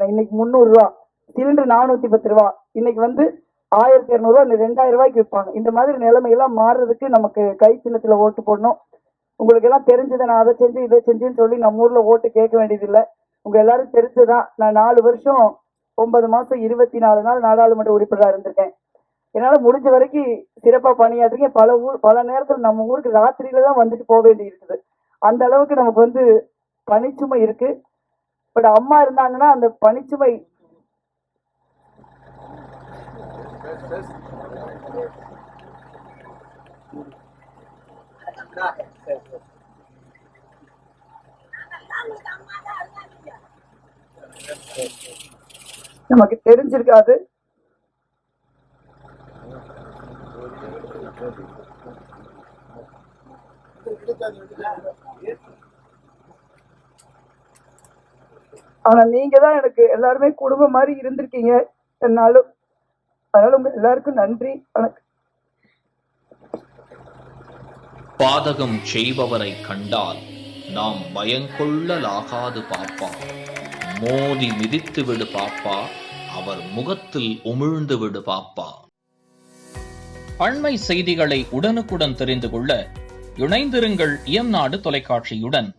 இன்னைக்கு 300 ரூபா, சிலிண்டர் 410 ரூபா, இன்னைக்கு வந்து 1200 ரூபா, 2000 ரூபாய்க்கு விற்பாங்க. இந்த மாதிரி நிலைமையெல்லாம் மாறுறதுக்கு நமக்கு கை சின்னத்துல ஓட்டு போடணும். உங்களுக்கு எல்லாம் தெரிஞ்சதை நான் அதை செஞ்சு இதை செஞ்சுன்னு சொல்லி நம்ம ஊர்ல ஓட்டு கேட்க வேண்டியதில்லை. உங்க எல்லாரும் தெரிஞ்சுதான். நான் 4 வருஷம் 9 மாசம் 24 நாள் நாடாளுமன்ற உறுப்பினராக இருந்திருக்கேன். என்னால முடிஞ்ச வரைக்கும் சிறப்பா பணியாற்றுங்க. பல நேரத்தில் நம்ம ஊருக்கு ராத்திரியில தான் வந்துட்டு போக வேண்டி இருக்குது. அந்த அளவுக்கு நமக்கு வந்து பணிச்சுமை இருக்கு. பட் அம்மா இருந்தாங்கன்னா அந்த பணிச்சுமை நமக்கு தெரிஞ்சிருக்காது. ஆனா நீங்க தான் எனக்கு எல்லாருமே குடும்பம் மாதிரி இருந்திருக்கீங்க என்னாலும். அதனால உங்க எல்லாருக்கும் நன்றி. வணக்கம். பாதகம் செய்பவரை கண்டால் நாம் பயங்கொள்ளலாகாது பாப்பா. மோதி மிதித்து விடு பாப்பா, அவர் முகத்தில் உமிழ்ந்து விடு பாப்பா. அண்மை செய்திகளை உடனுக்குடன் தெரிந்து கொள்ள இணைந்திருங்கள் இயம்நாடு தொலைக்காட்சியுடன்.